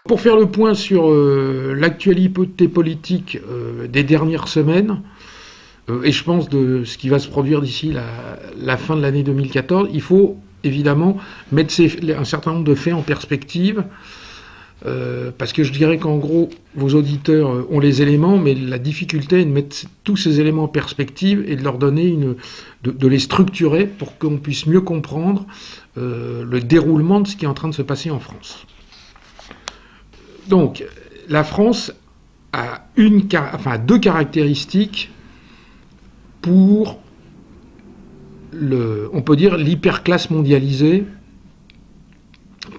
Pour faire le point sur l'actualité politique des dernières semaines, et je pense de ce qui va se produire d'ici la fin de l'année 2014, il faut évidemment mettre un certain nombre de faits en perspective, parce que je dirais qu'en gros, vos auditeurs ont les éléments, mais la difficulté est de mettre tous ces éléments en perspective et de leur donner de les structurer pour qu'on puisse mieux comprendre le déroulement de ce qui est en train de se passer en France. Donc, la France a deux caractéristiques pour, on peut dire, l'hyperclasse mondialisée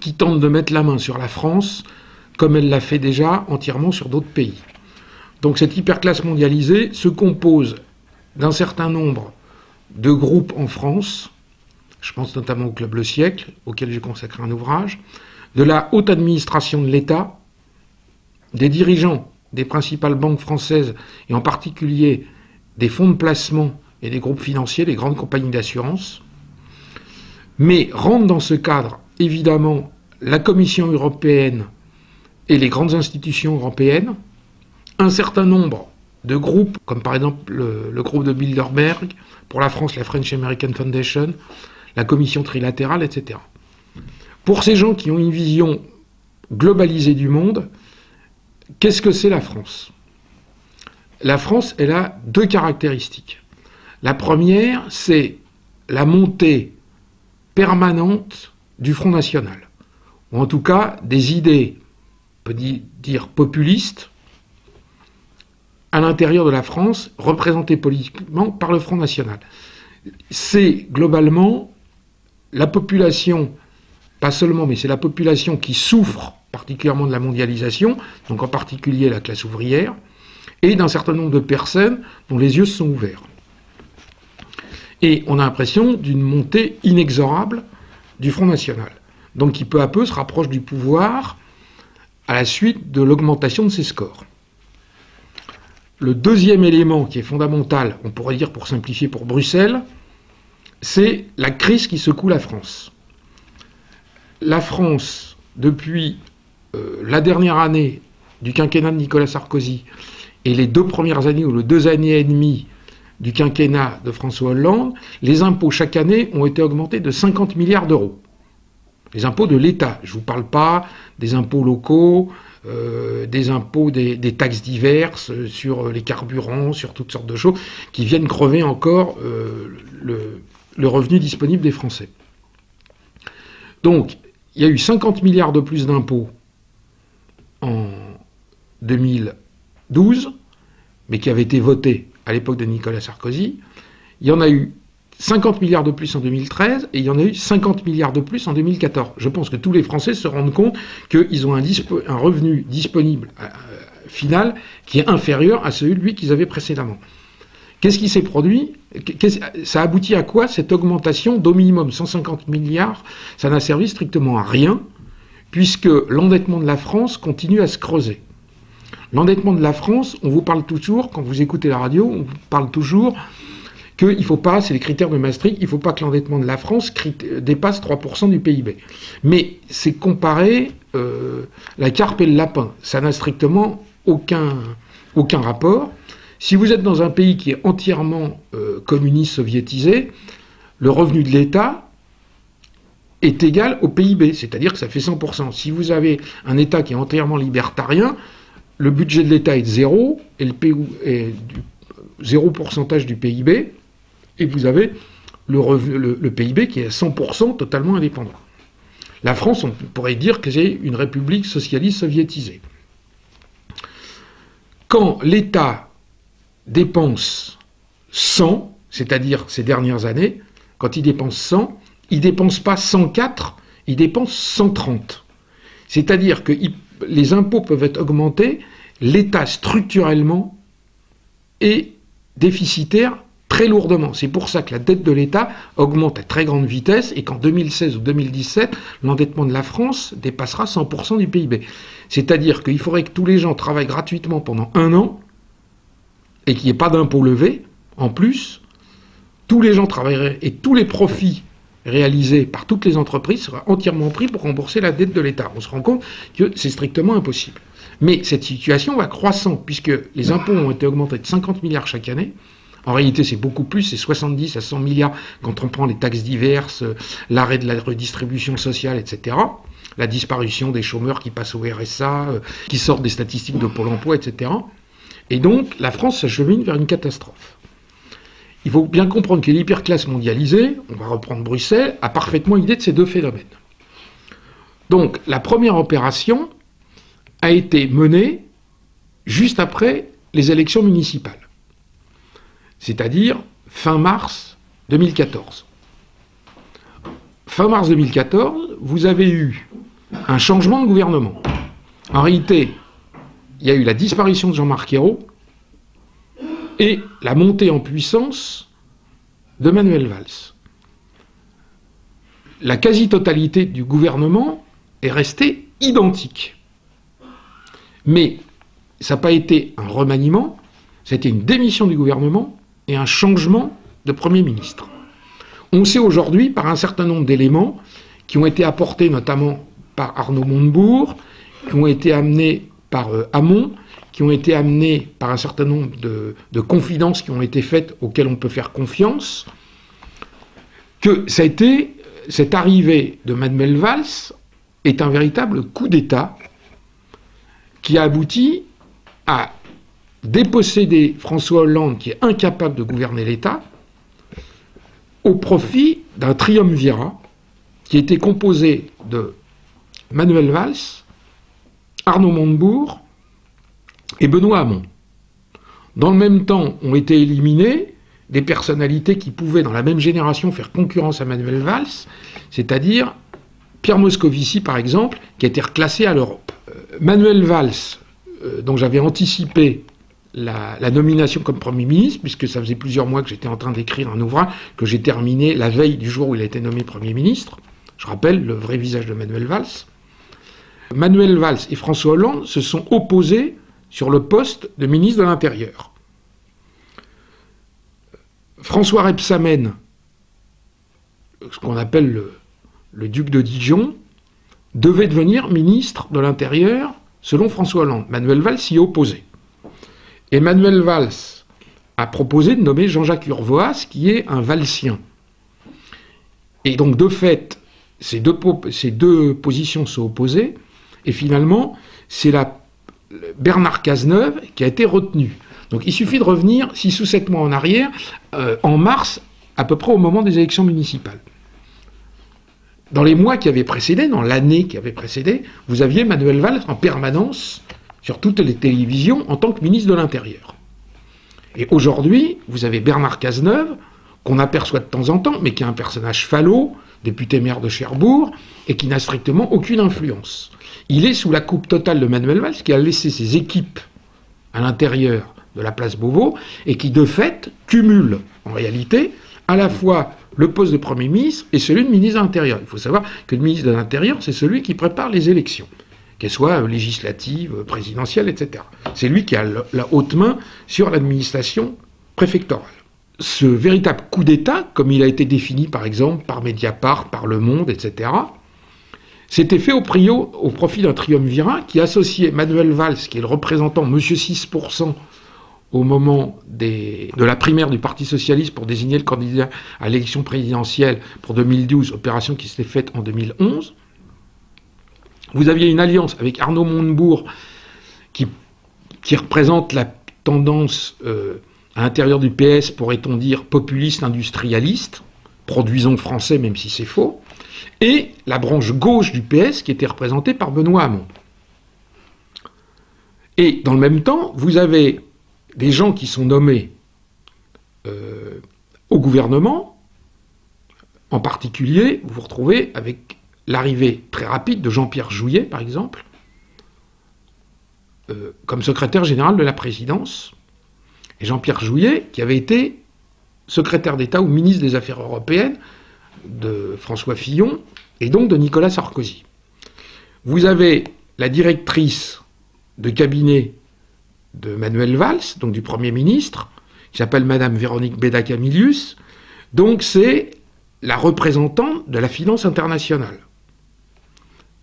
qui tente de mettre la main sur la France, comme elle l'a fait déjà entièrement sur d'autres pays. Donc cette hyperclasse mondialisée se compose d'un certain nombre de groupes en France, je pense notamment au Club Le Siècle, auquel j'ai consacré un ouvrage, de la haute administration de l'État, des dirigeants des principales banques françaises, et en particulier des fonds de placement et des groupes financiers, des grandes compagnies d'assurance, mais rentrent dans ce cadre, évidemment, la Commission européenne et les grandes institutions européennes, un certain nombre de groupes, comme par exemple le groupe de Bilderberg, pour la France, la French American Foundation, la Commission trilatérale, etc. Pour ces gens qui ont une vision globalisée du monde, qu'est-ce que c'est la France ? La France, elle a deux caractéristiques. La première, c'est la montée permanente du Front National, ou en tout cas des idées, on peut dire populistes, à l'intérieur de la France, représentées politiquement par le Front National. C'est globalement la population, pas seulement, mais c'est la population qui souffre particulièrement de la mondialisation, donc en particulier la classe ouvrière, et d'un certain nombre de personnes dont les yeux se sont ouverts. Et on a l'impression d'une montée inexorable du Front National, donc qui peu à peu se rapproche du pouvoir à la suite de l'augmentation de ses scores. Le deuxième élément qui est fondamental, on pourrait dire pour simplifier pour Bruxelles, c'est la crise qui secoue la France. La France, depuis la dernière année du quinquennat de Nicolas Sarkozy et les 2 premières années ou les 2 années et demie du quinquennat de François Hollande, les impôts chaque année ont été augmentés de 50 milliards d'euros. Les impôts de l'État. Je ne vous parle pas des impôts locaux, des impôts, des taxes diverses sur les carburants, sur toutes sortes de choses, qui viennent crever encore le revenu disponible des Français. Donc, il y a eu 50 milliards de plus d'impôts en 2012, mais qui avaient été votés à l'époque de Nicolas Sarkozy. Il y en a eu 50 milliards de plus en 2013, et il y en a eu 50 milliards de plus en 2014. Je pense que tous les Français se rendent compte qu'ils ont un revenu disponible final qui est inférieur à celui qu'ils avaient précédemment. Qu'est-ce qui s'est produit ? Ça aboutit à quoi, cette augmentation d'au minimum 150 milliards ? Ça n'a servi strictement à rien, puisque l'endettement de la France continue à se creuser. L'endettement de la France, on vous parle toujours, quand vous écoutez la radio, on vous parle toujours qu'il ne faut pas, c'est les critères de Maastricht, il ne faut pas que l'endettement de la France dépasse 3% du PIB. Mais c'est comparer la carpe et le lapin. Ça n'a strictement aucun rapport. Si vous êtes dans un pays qui est entièrement communiste soviétisé, le revenu de l'État est égal au PIB, c'est-à-dire que ça fait 100%. Si vous avez un État qui est entièrement libertarien, le budget de l'État est de 0, et est du 0% du PIB, et vous avez le PIB qui est à 100% totalement indépendant. La France, on pourrait dire que c'est une république socialiste soviétisée. Quand l'État dépense 100, c'est-à-dire ces dernières années, quand il dépense 100, il ne dépense pas 104, il dépense 130. C'est-à-dire que les impôts peuvent être augmentés, l'État structurellement est déficitaire très lourdement. C'est pour ça que la dette de l'État augmente à très grande vitesse et qu'en 2016 ou 2017, l'endettement de la France dépassera 100% du PIB. C'est-à-dire qu'il faudrait que tous les gens travaillent gratuitement pendant 1 an et qu'il n'y ait pas d'impôts levés. En plus, tous les gens travailleraient et tous les profits réalisé par toutes les entreprises sera entièrement pris pour rembourser la dette de l'État. On se rend compte que c'est strictement impossible. Mais cette situation va croissant, puisque les impôts ont été augmentés de 50 milliards chaque année. En réalité, c'est beaucoup plus, c'est 70 à 100 milliards quand on prend les taxes diverses, l'arrêt de la redistribution sociale, etc. La disparition des chômeurs qui passent au RSA, qui sortent des statistiques de Pôle emploi, etc. Et donc, la France s'achemine vers une catastrophe. Il faut bien comprendre que l'hyperclasse mondialisée, on va reprendre Bruxelles, a parfaitement idée de ces deux phénomènes. Donc, la première opération a été menée juste après les élections municipales, c'est-à-dire fin mars 2014. Fin mars 2014, vous avez eu un changement de gouvernement. En réalité, il y a eu la disparition de Jean-Marc Ayrault et la montée en puissance de Manuel Valls. La quasi-totalité du gouvernement est restée identique. Mais ça n'a pas été un remaniement, c'était une démission du gouvernement et un changement de Premier ministre. On sait aujourd'hui, par un certain nombre d'éléments qui ont été apportés notamment par Arnaud Montebourg, qui ont été amenés par Hamon, qui ont été amenés par un certain nombre de confidences qui ont été faites auxquelles on peut faire confiance, que ça a été, cette arrivée de Manuel Valls est un véritable coup d'État qui a abouti à déposséder François Hollande, qui est incapable de gouverner l'État, au profit d'un triumvirat qui était composé de Manuel Valls, Arnaud Montebourg et Benoît Hamon. Dans le même temps, ont été éliminées des personnalités qui pouvaient, dans la même génération, faire concurrence à Manuel Valls, c'est-à-dire Pierre Moscovici, par exemple, qui a été reclassé à l'Europe. Manuel Valls, dont j'avais anticipé la nomination comme Premier ministre, puisque ça faisait plusieurs mois que j'étais en train d'écrire un ouvrage que j'ai terminé la veille du jour où il a été nommé Premier ministre. Je rappelle le vrai visage de Manuel Valls. Manuel Valls et François Hollande se sont opposés sur le poste de ministre de l'Intérieur. François Rebsamen, ce qu'on appelle le duc de Dijon, devait devenir ministre de l'Intérieur selon François Hollande. Manuel Valls s'y est opposé. Et Manuel Valls a proposé de nommer Jean-Jacques Urvoas, qui est un Valsien. Et donc, de fait, ces deux positions sont opposées, et finalement, c'est Bernard Cazeneuve qui a été retenu. Donc il suffit de revenir 6 ou 7 mois en arrière, en mars, à peu près au moment des élections municipales. Dans les mois qui avaient précédé, dans l'année qui avait précédé, vous aviez Manuel Valls en permanence sur toutes les télévisions en tant que ministre de l'Intérieur. Et aujourd'hui, vous avez Bernard Cazeneuve, qu'on aperçoit de temps en temps, mais qui est un personnage falot, député maire de Cherbourg, et qui n'a strictement aucune influence. Il est sous la coupe totale de Manuel Valls, qui a laissé ses équipes à l'intérieur de la place Beauvau, et qui, de fait, cumule, en réalité, à la fois le poste de Premier ministre et celui de ministre de l'Intérieur. Il faut savoir que le ministre de l'Intérieur, c'est celui qui prépare les élections, qu'elles soient législatives, présidentielles, etc. C'est lui qui a la haute main sur l'administration préfectorale. Ce véritable coup d'État, comme il a été défini par exemple par Mediapart, par Le Monde, etc., s'était fait au profit d'un triumvirat qui associait Manuel Valls, qui est le représentant, monsieur 6%, au moment de la primaire du Parti Socialiste pour désigner le candidat à l'élection présidentielle pour 2012, opération qui s'était faite en 2011. Vous aviez une alliance avec Arnaud Montebourg qui représente la tendance à l'intérieur du PS, pourrait-on dire, populiste, industrialiste, produisons français même si c'est faux, et la branche gauche du PS qui était représentée par Benoît Hamon. Et dans le même temps, vous avez des gens qui sont nommés au gouvernement, en particulier, vous vous retrouvez avec l'arrivée très rapide de Jean-Pierre Jouyet, par exemple, comme secrétaire général de la présidence. Et Jean-Pierre Jouyet, qui avait été secrétaire d'État ou ministre des Affaires européennes de François Fillon et donc de Nicolas Sarkozy. Vous avez la directrice de cabinet de Manuel Valls, donc du Premier ministre, qui s'appelle Madame Véronique Béda-Camilius. Donc c'est la représentante de la finance internationale.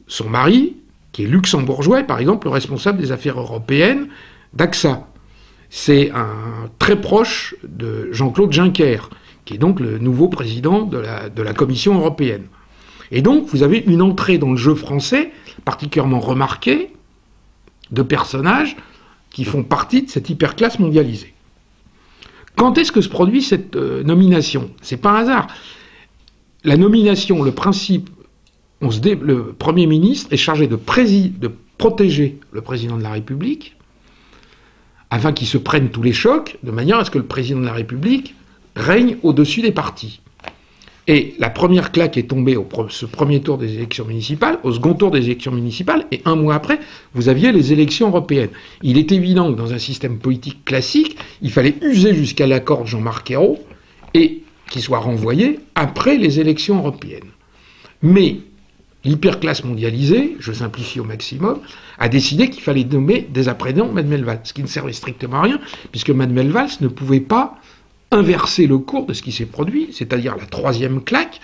Son mari, qui est luxembourgeois, est par exemple le responsable des affaires européennes d'AXA. C'est un très proche de Jean-Claude Juncker, qui est donc le nouveau président de la Commission européenne. Et donc, vous avez une entrée dans le jeu français particulièrement remarquée de personnages qui font partie de cette hyperclasse mondialisée. Quand est-ce que se produit cette nomination? C'est pas un hasard. La nomination, le principe, le Premier ministre est chargé de protéger le président de la République afin qu'il se prenne tous les chocs, de manière à ce que le président de la République règne au-dessus des partis. Et la première claque est tombée ce premier tour des élections municipales, au second tour des élections municipales, et un mois après, vous aviez les élections européennes. Il est évident que dans un système politique classique, il fallait user jusqu'à l'accord de Jean-Marc Ayrault et qu'il soit renvoyé après les élections européennes. Mais l'hyperclasse mondialisée, je simplifie au maximum, a décidé qu'il fallait nommer dès après-demain Manuel Valls, ce qui ne servait strictement à rien, puisque Manuel Valls ne pouvait pas inverser le cours de ce qui s'est produit, c'est-à-dire la troisième claque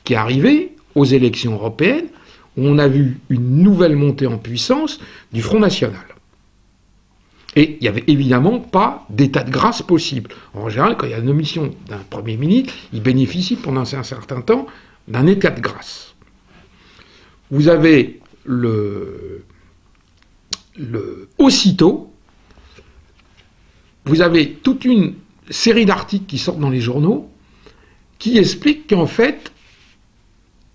qui est arrivée aux élections européennes, où on a vu une nouvelle montée en puissance du Front National. Et il n'y avait évidemment pas d'état de grâce possible. En général, quand il y a la nomination d'un Premier ministre, il bénéficie pendant un certain temps d'un état de grâce. Vous avez aussitôt, vous avez toute une série d'articles qui sortent dans les journaux qui expliquent qu'en fait,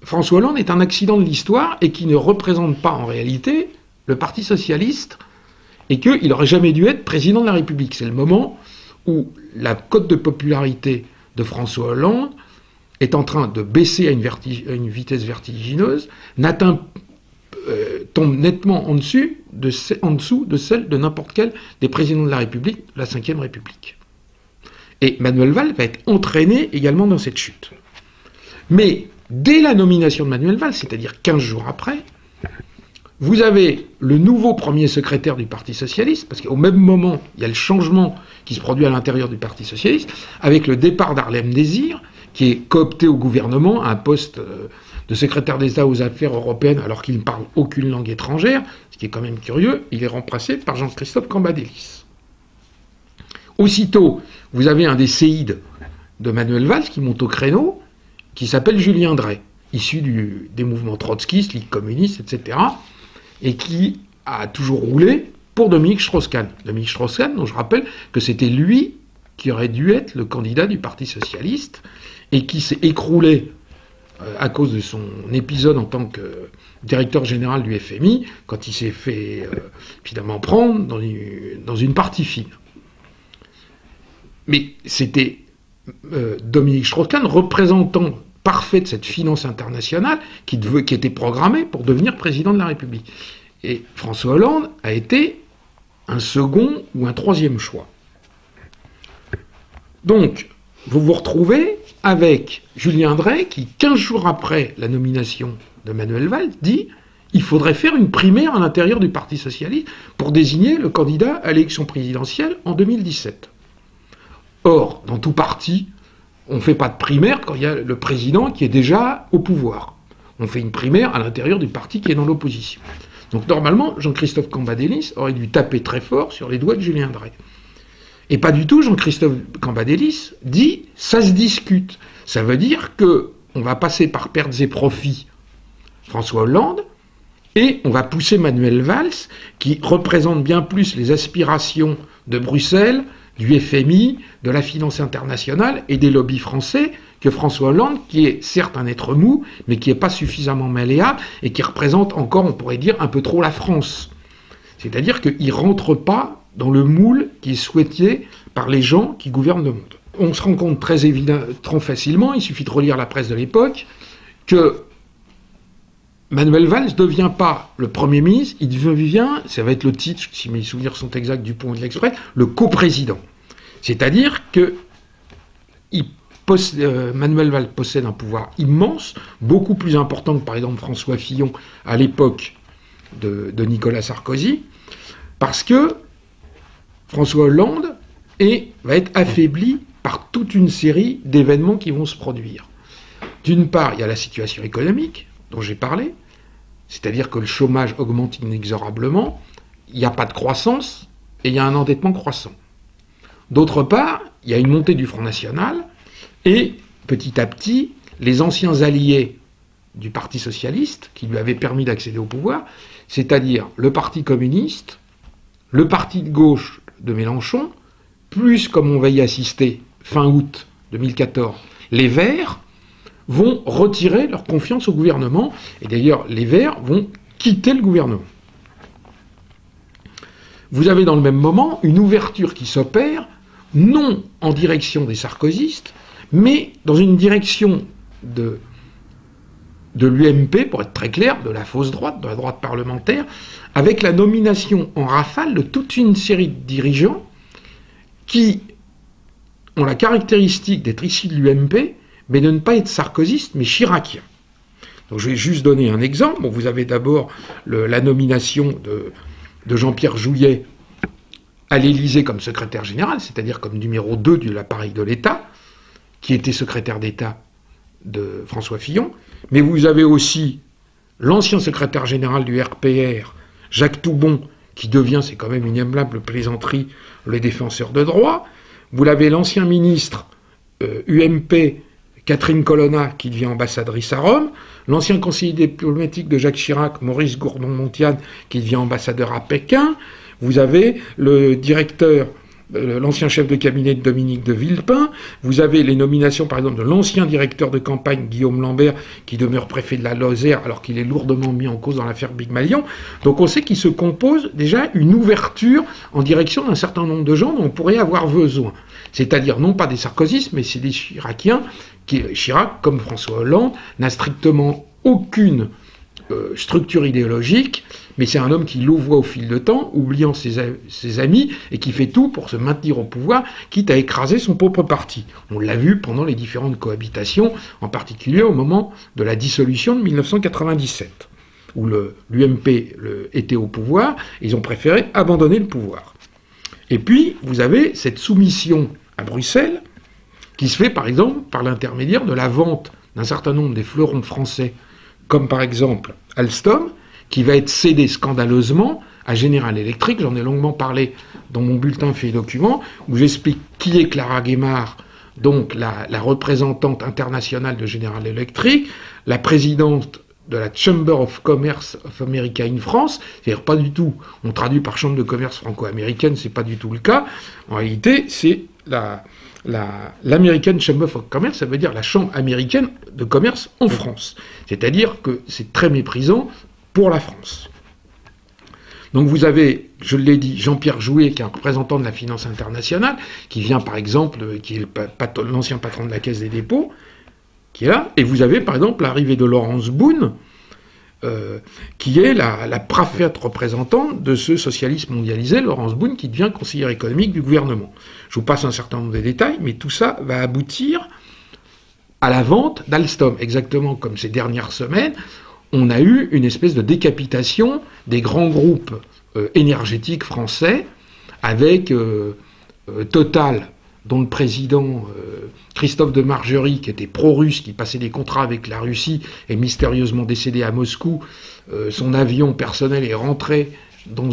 François Hollande est un accident de l'histoire et qui ne représente pas en réalité le Parti socialiste et qu'il n'aurait jamais dû être président de la République. C'est le moment où la cote de popularité de François Hollande est en train de baisser à une vitesse vertigineuse, tombe nettement en dessous de celle de n'importe quel des présidents de la République, de la Ve République. Et Manuel Valls va être entraîné également dans cette chute. Mais dès la nomination de Manuel Valls, c'est-à-dire 15 jours après, vous avez le nouveau premier secrétaire du Parti socialiste, parce qu'au même moment, il y a le changement qui se produit à l'intérieur du Parti socialiste, avec le départ d'Harlem Désir, qui est coopté au gouvernement à un poste de secrétaire d'État aux affaires européennes, alors qu'il ne parle aucune langue étrangère, ce qui est quand même curieux. Il est remplacé par Jean-Christophe Cambadélis. Aussitôt, vous avez un des séides de Manuel Valls qui monte au créneau, qui s'appelle Julien Drey, issu des mouvements trotskistes, Ligue communiste, etc., et qui a toujours roulé pour Dominique Strauss-Kahn. Dominique Strauss-Kahn, dont je rappelle que c'était lui qui aurait dû être le candidat du Parti socialiste, et qui s'est écroulé à cause de son épisode en tant que directeur général du FMI, quand il s'est fait évidemment prendre dans une partie fine. Mais c'était Dominique Strauss-Kahn, représentant parfait de cette finance internationale, qui était programmée pour devenir président de la République. Et François Hollande a été un second ou un troisième choix. Donc, vous vous retrouvez avec Julien Drey, qui, 15 jours après la nomination de Manuel Valls, dit qu'il faudrait faire une primaire à l'intérieur du Parti socialiste pour désigner le candidat à l'élection présidentielle en 2017. Or, dans tout parti, on ne fait pas de primaire quand il y a le président qui est déjà au pouvoir. On fait une primaire à l'intérieur du parti qui est dans l'opposition. Donc normalement, Jean-Christophe Cambadélis aurait dû taper très fort sur les doigts de Julien Drey. Et pas du tout, Jean-Christophe Cambadélis dit « ça se discute ». Ça veut dire qu'on va passer par pertes et profits François Hollande, et on va pousser Manuel Valls, qui représente bien plus les aspirations de Bruxelles, du FMI, de la finance internationale et des lobbies français, que François Hollande, qui est certes un être mou, mais qui n'est pas suffisamment malléable, et qui représente encore, on pourrait dire, un peu trop la France. C'est-à-dire qu'il ne rentre pas dans le moule qui est souhaité par les gens qui gouvernent le monde. On se rend compte très facilement, il suffit de relire la presse de l'époque, que Manuel Valls ne devient pas le Premier ministre, il devient, ça va être le titre, si mes souvenirs sont exacts du Point de l'Express, le coprésident. C'est-à-dire que Manuel Valls possède un pouvoir immense, beaucoup plus important que par exemple François Fillon à l'époque de Nicolas Sarkozy, parce que François Hollande va être affaibli par toute une série d'événements qui vont se produire. D'une part, il y a la situation économique dont j'ai parlé, c'est-à-dire que le chômage augmente inexorablement, il n'y a pas de croissance et il y a un endettement croissant. D'autre part, il y a une montée du Front National et, petit à petit, les anciens alliés du Parti socialiste, qui lui avaient permis d'accéder au pouvoir, c'est-à-dire le Parti communiste, le Parti de gauche de Mélenchon, plus, comme on va y assister fin août 2014, les Verts, vont retirer leur confiance au gouvernement, et d'ailleurs les Verts vont quitter le gouvernement. Vous avez dans le même moment une ouverture qui s'opère, non en direction des sarkozystes, mais dans une direction de l'UMP, pour être très clair, de la fausse droite, de la droite parlementaire, avec la nomination en rafale de toute une série de dirigeants qui ont la caractéristique d'être issus de l'UMP, mais de ne pas être sarkozystes, mais chiraciens. Donc je vais juste donner un exemple. Bon, vous avez d'abord la nomination de Jean-Pierre Jouyet à l'Élysée comme secrétaire général, c'est-à-dire comme numéro 2 de l'appareil de l'État, qui était secrétaire d'État de François Fillon. Mais vous avez aussi l'ancien secrétaire général du RPR, Jacques Toubon, qui devient, c'est quand même une aimable plaisanterie, le défenseur de droit. Vous l'avez l'ancien ministre UMP, Catherine Colonna, qui devient ambassadrice à Rome, l'ancien conseiller diplomatique de Jacques Chirac, Maurice Gourdon-Montiane, qui devient ambassadeur à Pékin. Vous avez le directeur, l'ancien chef de cabinet de Dominique de Villepin. Vous avez les nominations, par exemple, de l'ancien directeur de campagne, Guillaume Lambert, qui demeure préfet de la Lozère, alors qu'il est lourdement mis en cause dans l'affaire Big Malion. Donc on sait qu'il se compose déjà une ouverture en direction d'un certain nombre de gens dont on pourrait avoir besoin. C'est-à-dire non pas des sarkozystes, mais c'est des chiraciens. Chirac, comme François Hollande, n'a strictement aucune structure idéologique, mais c'est un homme qui louvoie au fil de temps, oubliant ses amis, et qui fait tout pour se maintenir au pouvoir, quitte à écraser son propre parti. On l'a vu pendant les différentes cohabitations, en particulier au moment de la dissolution de 1997, où l'UMP était au pouvoir, et ils ont préféré abandonner le pouvoir. Et puis, vous avez cette soumission à Bruxelles, qui se fait par exemple par l'intermédiaire de la vente d'un certain nombre des fleurons français, comme par exemple Alstom, qui va être cédé scandaleusement à General Electric. J'en ai longuement parlé dans mon bulletin fait document, où j'explique qui est Clara Guémard, donc la représentante internationale de General Electric, la présidente de la Chamber of Commerce of America in France, c'est-à-dire pas du tout, on traduit par Chambre de commerce franco-américaine, c'est pas du tout le cas. En réalité, c'est l'American Chamber of Commerce, ça veut dire la Chambre américaine de commerce en France. C'est-à-dire que c'est très méprisant pour la France. Donc vous avez, je l'ai dit, Jean-Pierre Jouyet, qui est un représentant de la finance internationale, qui vient par exemple, qui est l'ancien patron de la Caisse des dépôts, qui est là, et vous avez par exemple l'arrivée de Laurence Boone, qui est la parfaite représentante de ce socialisme mondialisé, Laurence Boone, qui devient conseillère économique du gouvernement. Je vous passe un certain nombre de détails, mais tout ça va aboutir à la vente d'Alstom. Exactement comme ces dernières semaines, on a eu une espèce de décapitation des grands groupes énergétiques français, avec Total, dont le président Christophe de Margerie, qui était pro-russe, qui passait des contrats avec la Russie, est mystérieusement décédé à Moscou. Son avion personnel est rentré dans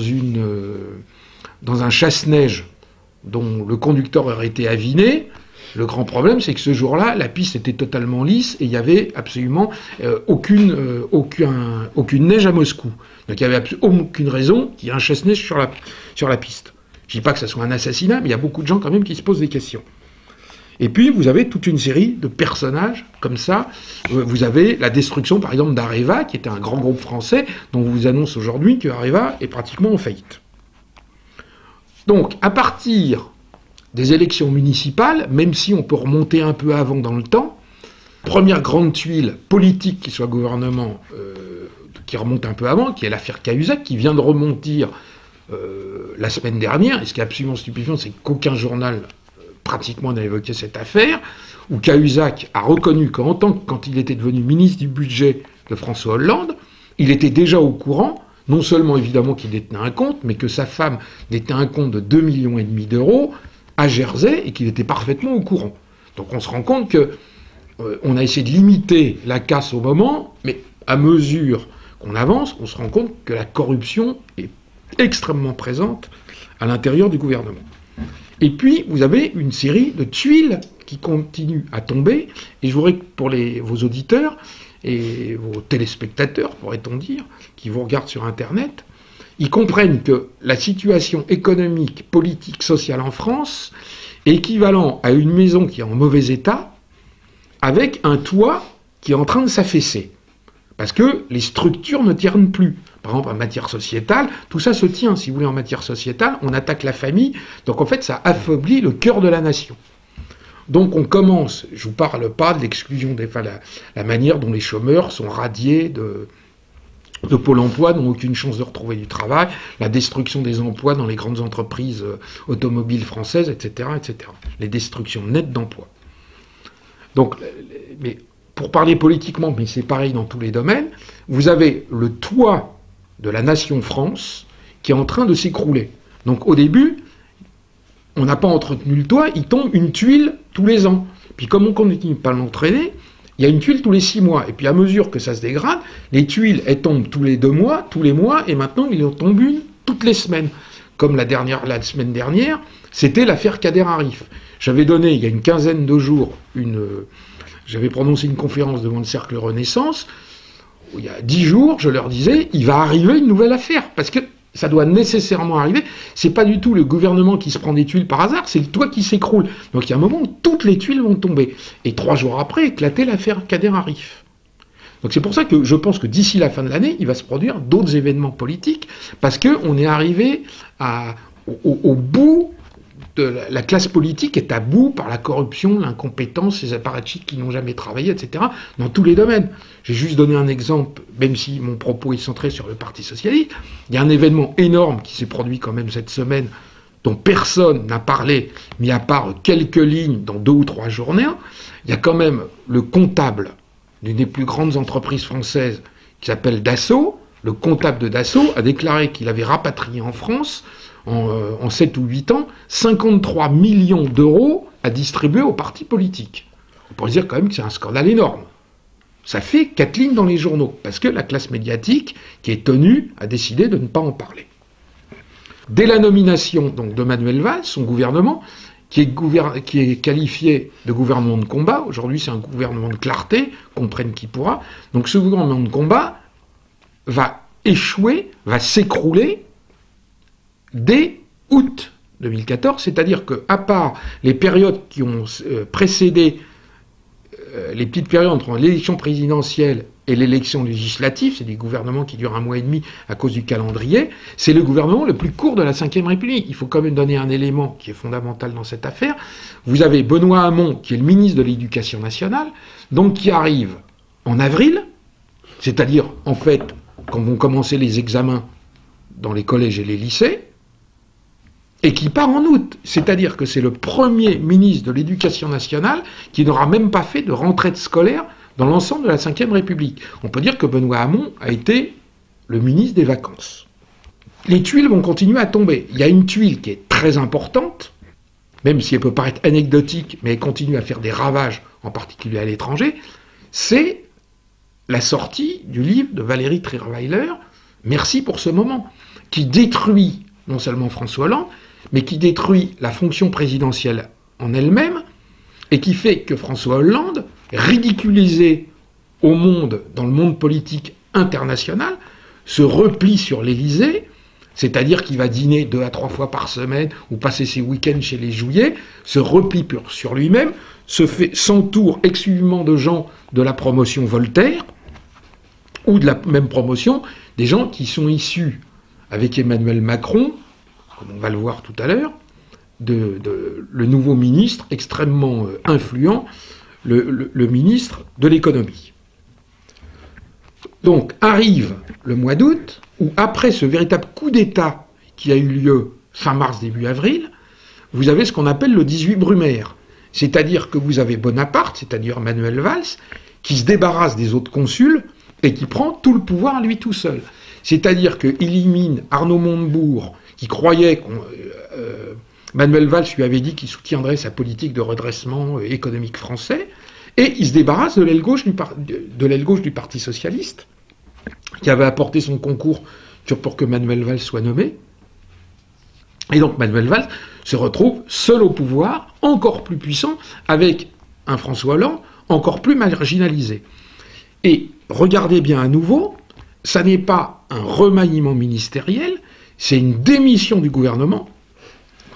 un chasse-neige dont le conducteur aurait été aviné. Le grand problème, c'est que ce jour-là, la piste était totalement lisse et il n'y avait absolument aucune neige à Moscou. Donc il n'y avait aucune raison qu'il y ait un chasse-neige sur la piste. Je ne dis pas que ce soit un assassinat, mais il y a beaucoup de gens quand même qui se posent des questions. Et puis, vous avez toute une série de personnages comme ça. Vous avez la destruction, par exemple, d'Areva, qui était un grand groupe français, dont on vous annonce aujourd'hui que Areva est pratiquement en faillite. Donc, à partir des élections municipales, même si on peut remonter un peu avant dans le temps, première grande tuile politique qui soit gouvernement, qui remonte un peu avant, qui est l'affaire Cahuzac, qui vient de remontir la semaine dernière. Et ce qui est absolument stupéfiant, c'est qu'aucun journal pratiquement n'a évoqué cette affaire, où Cahuzac a reconnu quand il était devenu ministre du budget de François Hollande, il était déjà au courant, non seulement évidemment qu'il détenait un compte, mais que sa femme détenait un compte de 2,5 millions d'euros à Jersey, et qu'il était parfaitement au courant. Donc on se rend compte que on a essayé de limiter la casse au moment, mais à mesure qu'on avance, on se rend compte que la corruption est extrêmement présente à l'intérieur du gouvernement. Et puis, vous avez une série de tuiles qui continuent à tomber, et je voudrais que pour vos auditeurs et vos téléspectateurs, pourrait-on dire, qui vous regardent sur Internet, ils comprennent que la situation économique, politique, sociale en France est équivalent à une maison qui est en mauvais état, avec un toit qui est en train de s'affaisser. Parce que les structures ne tiennent plus. Par exemple, en matière sociétale, tout ça se tient. Si vous voulez, en matière sociétale, on attaque la famille. Donc, en fait, ça affaiblit le cœur de la nation. Donc, on commence, je ne vous parle pas de l'exclusion la manière dont les chômeurs sont radiés de Pôle emploi, n'ont aucune chance de retrouver du travail, la destruction des emplois dans les grandes entreprises automobiles françaises, etc., etc. Les destructions nettes d'emplois. Donc, mais pour parler politiquement, mais c'est pareil dans tous les domaines, vous avez le toit de la nation France qui est en train de s'écrouler. Donc au début, on n'a pas entretenu le toit, il tombe une tuile tous les ans. Puis comme on ne continue pas à l'entraîner, il y a une tuile tous les 6 mois. Et puis à mesure que ça se dégrade, les tuiles, elles tombent tous les 2 mois, tous les mois, et maintenant il en tombe une toutes les semaines. Comme la semaine dernière, c'était l'affaire Kader Arif. J'avais donné, il y a une quinzaine de jours, j'avais prononcé une conférence devant le Cercle Renaissance. Il y a 10 jours, je leur disais, il va arriver une nouvelle affaire. Parce que ça doit nécessairement arriver. C'est pas du tout le gouvernement qui se prend des tuiles par hasard, c'est le toit qui s'écroule. Donc il y a un moment où toutes les tuiles vont tomber. Et 3 jours après, éclater l'affaire Kader Arif. Donc c'est pour ça que je pense que d'ici la fin de l'année, il va se produire d'autres événements politiques, parce qu'on est arrivé au bout de la classe politique est à bout par la corruption, l'incompétence, les apparatchiks qui n'ont jamais travaillé, etc., dans tous les domaines. J'ai juste donné un exemple, même si mon propos est centré sur le Parti socialiste. Il y a un événement énorme qui s'est produit quand même cette semaine, dont personne n'a parlé, mis à part quelques lignes dans 2 ou 3 journées. Il y a quand même le comptable d'une des plus grandes entreprises françaises qui s'appelle Dassault. Le comptable de Dassault a déclaré qu'il avait rapatrié en France en 7 ou 8 ans, 53 millions d'euros à distribuer aux partis politiques. On pourrait dire quand même que c'est un scandale énorme. Ça fait 4 lignes dans les journaux, parce que la classe médiatique, qui est tenue, a décidé de ne pas en parler. Dès la nomination donc, de Manuel Valls, son gouvernement, qui est qualifié de gouvernement de combat, aujourd'hui c'est un gouvernement de clarté, comprenne qui pourra, donc ce gouvernement de combat va échouer, va s'écrouler, dès août 2014, c'est-à-dire qu'à part les périodes qui ont précédé les petites périodes entre l'élection présidentielle et l'élection législative, c'est des gouvernements qui durent 1 mois et demi à cause du calendrier, c'est le gouvernement le plus court de la Ve République. Il faut quand même donner un élément qui est fondamental dans cette affaire. Vous avez Benoît Hamon, qui est le ministre de l'Éducation nationale, donc qui arrive en avril, c'est-à-dire, en fait, quand vont commencer les examens dans les collèges et les lycées, et qui part en août. C'est-à-dire que c'est le premier ministre de l'Éducation nationale qui n'aura même pas fait de rentrée scolaire dans l'ensemble de la Ve République. On peut dire que Benoît Hamon a été le ministre des vacances. Les tuiles vont continuer à tomber. Il y a une tuile qui est très importante, même si elle peut paraître anecdotique, mais elle continue à faire des ravages, en particulier à l'étranger, c'est la sortie du livre de Valérie Trierweiler, « Merci pour ce moment », qui détruit non seulement François Hollande, mais qui détruit la fonction présidentielle en elle-même, et qui fait que François Hollande, ridiculisé au monde, dans le monde politique international, se replie sur l'Élysée, c'est-à-dire qu'il va dîner 2 à 3 fois par semaine, ou passer ses week-ends chez les Jouillets, se replie sur lui-même, s'entoure exclusivement de gens de la promotion Voltaire, ou de la même promotion, des gens qui sont issus, avec Emmanuel Macron, comme on va le voir tout à l'heure, le nouveau ministre extrêmement influent, le ministre de l'économie. Donc arrive le mois d'août, où après ce véritable coup d'État qui a eu lieu fin mars, début avril, vous avez ce qu'on appelle le 18 Brumaire. C'est-à-dire que vous avez Bonaparte, c'est-à-dire Manuel Valls, qui se débarrasse des autres consuls et qui prend tout le pouvoir à lui tout seul. C'est-à-dire qu'il élimine Arnaud Montebourg, qui croyait Manuel Valls lui avait dit qu'il soutiendrait sa politique de redressement économique français, Et il se débarrasse de l'aile gauche du Parti socialiste, qui avait apporté son concours pour que Manuel Valls soit nommé. Et donc Manuel Valls se retrouve seul au pouvoir, encore plus puissant, avec un François Hollande encore plus marginalisé. Et regardez bien à nouveau, ça n'est pas un remaniement ministériel, c'est une démission du gouvernement,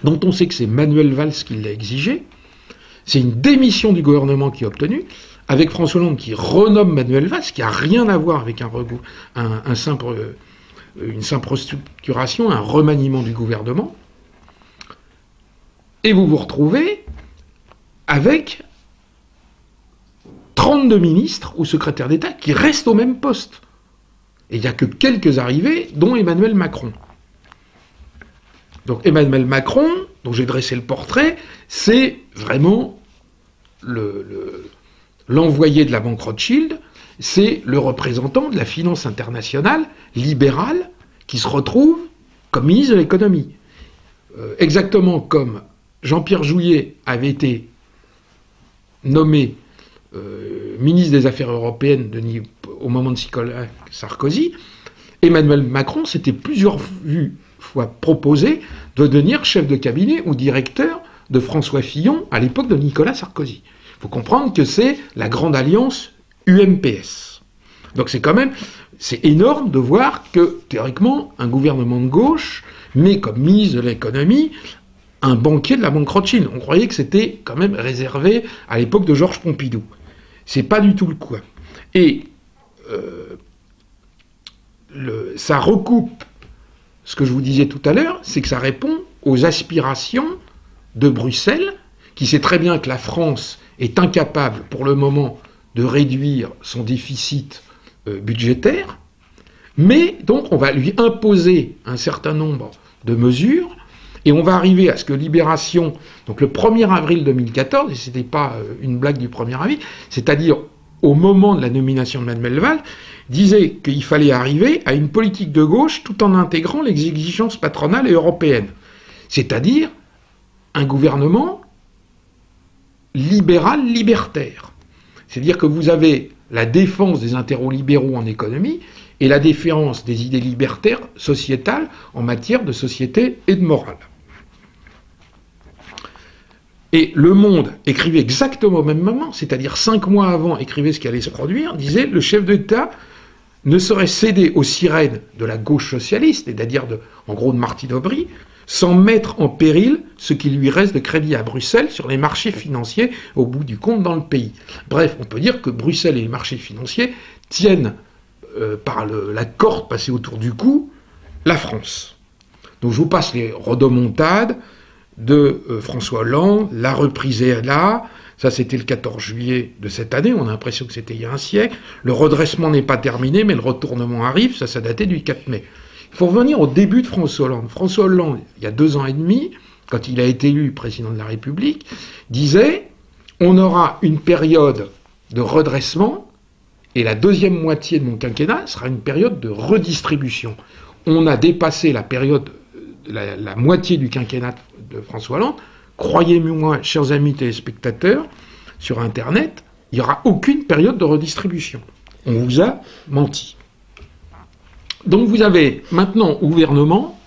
dont on sait que c'est Manuel Valls qui l'a exigé. C'est une démission du gouvernement qui est obtenue, avec François Hollande qui renomme Manuel Valls, qui n'a rien à voir avec une simple restructuration, un remaniement du gouvernement. Et vous vous retrouvez avec 32 ministres ou secrétaires d'État qui restent au même poste. Et il n'y a que quelques arrivées, dont Emmanuel Macron. Donc Emmanuel Macron, dont j'ai dressé le portrait, c'est vraiment l'envoyé de la banque Rothschild, c'est le représentant de la finance internationale libérale qui se retrouve comme ministre de l'économie. Exactement comme Jean-Pierre Jouyet avait été nommé ministre des Affaires européennes au moment de Nicolas Sarkozy, Emmanuel Macron s'était plusieurs fois proposé de devenir chef de cabinet ou directeur de François Fillon à l'époque de Nicolas Sarkozy. Il faut comprendre que c'est la grande alliance UMPS. Donc c'est énorme de voir que, théoriquement, un gouvernement de gauche met comme ministre de l'économie un banquier de la banque Rothschild. On croyait que c'était quand même réservé à l'époque de Georges Pompidou. C'est pas du tout le cas. Et ça recoupe ce que je vous disais tout à l'heure, c'est que ça répond aux aspirations de Bruxelles, qui sait très bien que la France est incapable pour le moment de réduire son déficit budgétaire, mais donc on va lui imposer un certain nombre de mesures, et on va arriver à ce que Libération, donc le 1er avril 2014, et ce n'était pas une blague du 1er avril, c'est-à-dire au moment de la nomination de Manuel Valls, disait qu'il fallait arriver à une politique de gauche tout en intégrant les exigences patronales et européennes. C'est-à-dire un gouvernement libéral libertaire. C'est-à-dire que vous avez la défense des intérêts libéraux en économie et la défense des idées libertaires sociétales en matière de société et de morale. Et Le Monde écrivait exactement au même moment, c'est-à-dire 5 mois avant, écrivait ce qui allait se produire, disait « Le chef d'État ne saurait céder aux sirènes de la gauche socialiste, c'est-à-dire en gros de Martine Aubry, sans mettre en péril ce qui lui reste de crédit à Bruxelles sur les marchés financiers au bout du compte dans le pays. » Bref, on peut dire que Bruxelles et les marchés financiers tiennent par la corde passée autour du cou la France. Donc je vous passe les rodomontades de François Hollande, la reprise est là, ça c'était le 14 juillet de cette année, on a l'impression que c'était il y a un siècle, le redressement n'est pas terminé, mais le retournement arrive, ça datait du 4 mai. Il faut revenir au début de François Hollande. François Hollande, il y a 2 ans et demi, quand il a été élu président de la République, disait « On aura une période de redressement, et la deuxième moitié de mon quinquennat sera une période de redistribution. » On a dépassé la période, la moitié du quinquennat de François Hollande. Croyez-moi, chers amis téléspectateurs, sur Internet, il n'y aura aucune période de redistribution. On vous a menti. Donc vous avez maintenant au gouvernement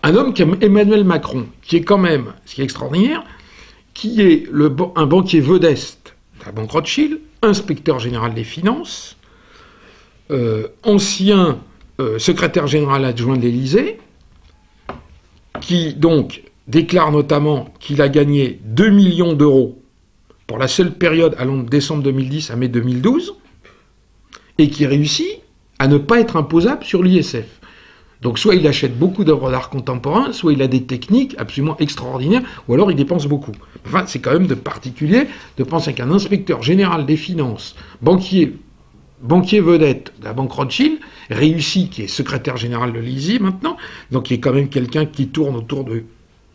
un homme comme Emmanuel Macron, qui est quand même, ce qui est extraordinaire, qui est un banquier vedette de la banque Rothschild, inspecteur général des finances, ancien secrétaire général adjoint de l'Élysée, qui donc déclare notamment qu'il a gagné 2 millions d'euros pour la seule période allant de décembre 2010 à mai 2012, et qui réussit à ne pas être imposable sur l'ISF. Donc soit il achète beaucoup d'œuvres d'art contemporain, soit il a des techniques absolument extraordinaires, ou alors il dépense beaucoup. Enfin, c'est quand même de particulier de penser qu'un inspecteur général des finances, banquier vedette de la banque Rothschild, réussit, qui est secrétaire général de l'Élysée maintenant, donc qui est quand même quelqu'un qui tourne autour de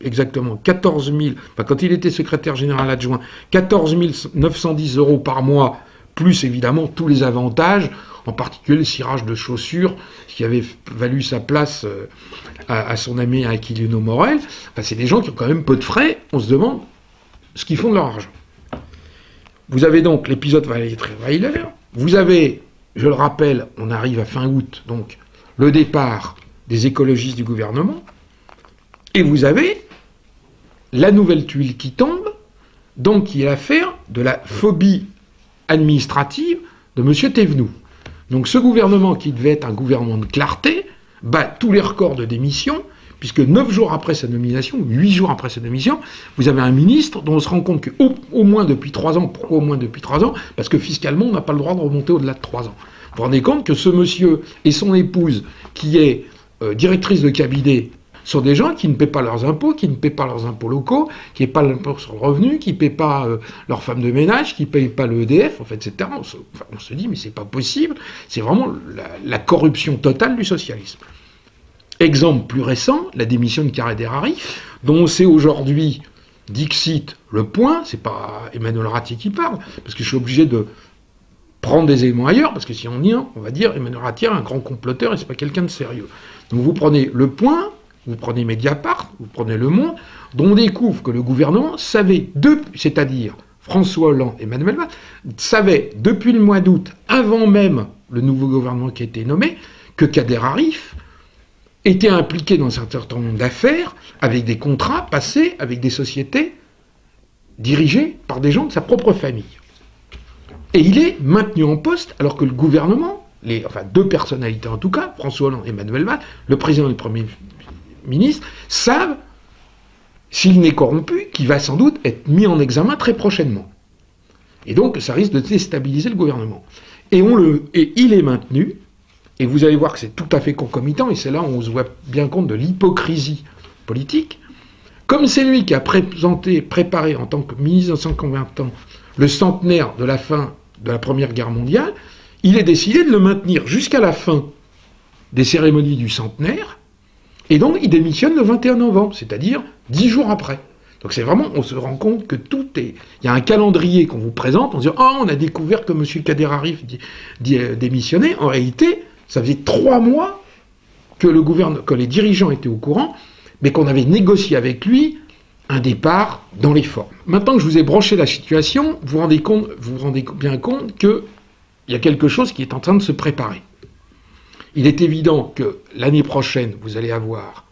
exactement 14 000, enfin quand il était secrétaire général adjoint, 14 910 euros par mois, plus évidemment tous les avantages, en particulier le cirage de chaussures, qui avait valu sa place à son ami Aquilino Morel. Enfin, c'est des gens qui ont quand même peu de frais, on se demande ce qu'ils font de leur argent. Vous avez donc l'épisode Weiler, vous avez, je le rappelle, on arrive à fin août, donc le départ des écologistes du gouvernement, et vous avez la nouvelle tuile qui tombe, donc qui est l'affaire de la phobie administrative de M. Thévenoud. Donc ce gouvernement qui devait être un gouvernement de clarté bat tous les records de démission, puisque 9 jours après sa nomination, 8 jours après sa nomination, vous avez un ministre dont on se rend compte qu'au moins depuis 3 ans, pourquoi au moins depuis 3 ans? Parce que fiscalement, on n'a pas le droit de remonter au-delà de 3 ans. Vous vous rendez compte que ce monsieur et son épouse, qui est directrice de cabinet, sont des gens qui ne paient pas leurs impôts, qui ne paient pas leurs impôts locaux, qui ne paient pas l'impôt sur le revenu, qui ne paient pas leur femme de ménage, qui ne payent pas le EDF, en fait, etc. On se dit, mais c'est pas possible. C'est vraiment la corruption totale du socialisme. Exemple plus récent, la démission de Kader Arif, dont on sait aujourd'hui, dixit, le point, c'est pas Emmanuel Ratier qui parle, parce que je suis obligé de prendre des éléments ailleurs, parce que si on y est, on va dire Emmanuel Ratier est un grand comploteur et c'est pas quelqu'un de sérieux. Donc vous prenez le point, vous prenez Mediapart, vous prenez Le Monde, dont on découvre que le gouvernement savait, c'est-à-dire François Hollande et Manuel Valls, savaient depuis le mois d'août, avant même le nouveau gouvernement qui a été nommé, que Kader Arif était impliqué dans un certain nombre d'affaires avec des contrats passés avec des sociétés dirigées par des gens de sa propre famille. Et il est maintenu en poste alors que le gouvernement, enfin deux personnalités en tout cas, François Hollande et Manuel Valls, le président et le Premier ministre, savent, s'il n'est corrompu, qu'il va sans doute être mis en examen très prochainement. Et donc ça risque de déstabiliser le gouvernement. Et il est maintenu. Et vous allez voir que c'est tout à fait concomitant, et c'est là où on se voit bien compte de l'hypocrisie politique. Comme c'est lui qui a préparé en tant que ministre de 120 ans le centenaire de la fin de la Première Guerre mondiale, il est décidé de le maintenir jusqu'à la fin des cérémonies du centenaire, et donc il démissionne le 21 novembre, c'est-à-dire 10 jours après. Donc c'est vraiment, on se rend compte que tout est... Il y a un calendrier qu'on vous présente, on se dit « Oh, on a découvert que M. Kader Arif démissionnait ». En réalité, ça faisait 3 mois que les dirigeants étaient au courant, mais qu'on avait négocié avec lui un départ dans les formes. Maintenant que je vous ai broché la situation, vous vous rendez bien compte qu'il y a quelque chose qui est en train de se préparer. Il est évident que l'année prochaine, vous allez avoir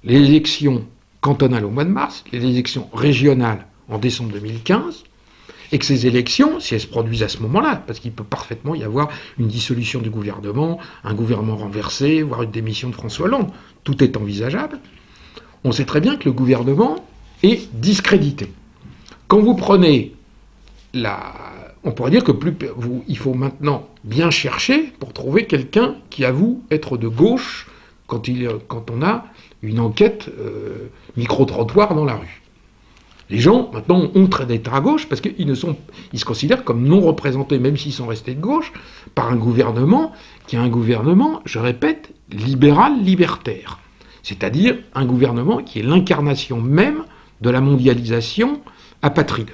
les élections cantonales au mois de mars, les élections régionales en décembre 2015, et que ces élections, si elles se produisent à ce moment-là, parce qu'il peut parfaitement y avoir une dissolution du gouvernement, un gouvernement renversé, voire une démission de François Hollande, tout est envisageable, on sait très bien que le gouvernement est discrédité. Quand vous prenez on pourrait dire que il faut maintenant bien chercher pour trouver quelqu'un qui avoue être de gauche quand on a une enquête micro-trottoir dans la rue. Les gens, maintenant, ont honte d'être à gauche parce qu'ils se considèrent comme non représentés, même s'ils sont restés de gauche, par un gouvernement qui est un gouvernement, je répète, libéral-libertaire. C'est-à-dire un gouvernement qui est l'incarnation même de la mondialisation apatride.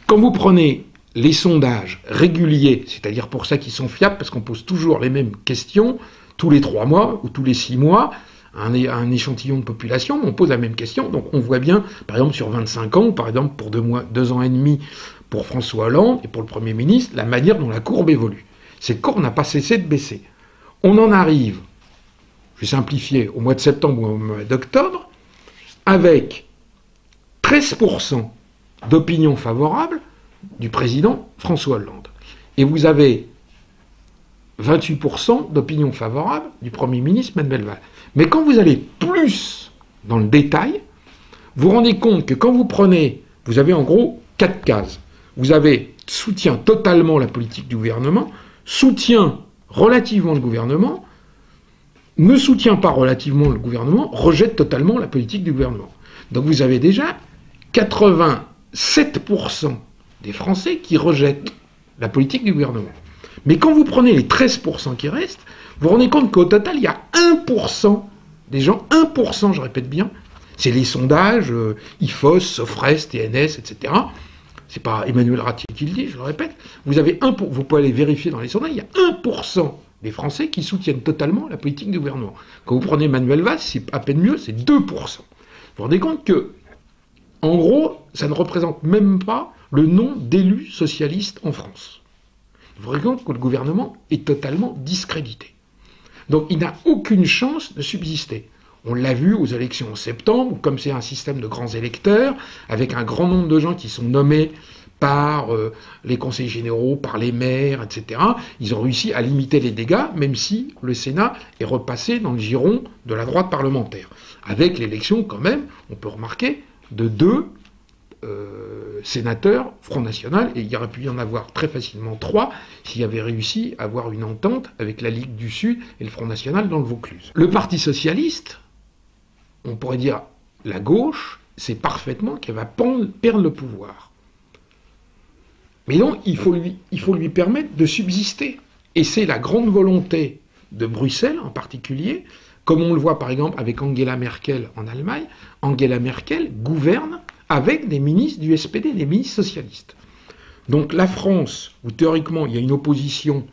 Quand vous prenez les sondages réguliers, c'est-à-dire pour ça qu'ils sont fiables, parce qu'on pose toujours les mêmes questions, tous les 3 mois ou tous les 6 mois, un échantillon de population, on pose la même question, donc on voit bien, par exemple sur 25 ans, ou par exemple pour 2 ans et demi pour François Hollande et pour le Premier ministre, la manière dont la courbe évolue. Cette courbe n'a pas cessé de baisser. On en arrive, je vais simplifier, au mois de septembre ou au mois d'octobre, avec 13% d'opinion favorable du président François Hollande. Et vous avez 28% d'opinion favorable du Premier ministre Manuel Valls. Mais quand vous allez plus dans le détail, vous vous rendez compte que quand vous avez en gros 4 cases. Vous avez soutient totalement la politique du gouvernement, soutient relativement le gouvernement, ne soutient pas relativement le gouvernement, rejette totalement la politique du gouvernement. Donc vous avez déjà 87% des Français qui rejettent la politique du gouvernement. Mais quand vous prenez les 13% qui restent, vous vous rendez compte qu'au total, il y a 1% des gens, 1%, je répète bien, c'est les sondages, IFOS, Sofres, TNS, etc. C'est pas Emmanuel Ratier qui le dit, je le répète. Vous pouvez aller vérifier dans les sondages, il y a 1% des Français qui soutiennent totalement la politique du gouvernement. Quand vous prenez Manuel Valls, c'est à peine mieux, c'est 2%. Vous vous rendez compte que, En gros, ça ne représente même pas le nom d'élus socialistes en France. Vous vous rendez compte que le gouvernement est totalement discrédité. Donc il n'a aucune chance de subsister. On l'a vu aux élections en septembre, où comme c'est un système de grands électeurs, avec un grand nombre de gens qui sont nommés par les conseils généraux, par les maires, etc., ils ont réussi à limiter les dégâts, même si le Sénat est repassé dans le giron de la droite parlementaire. Avec l'élection, quand même, on peut remarquer, de 2 sénateurs Front National, et il aurait pu y en avoir très facilement 3 s'il y avait réussi à avoir une entente avec la Ligue du Sud et le Front National dans le Vaucluse. Le Parti Socialiste, on pourrait dire la gauche, sait parfaitement qu'elle va perdre le pouvoir. Mais donc, il faut lui permettre de subsister. Et c'est la grande volonté de Bruxelles, en particulier, comme on le voit par exemple avec Angela Merkel en Allemagne. Angela Merkel gouverne avec des ministres du SPD, des ministres socialistes. Donc la France, où théoriquement il y a une opposition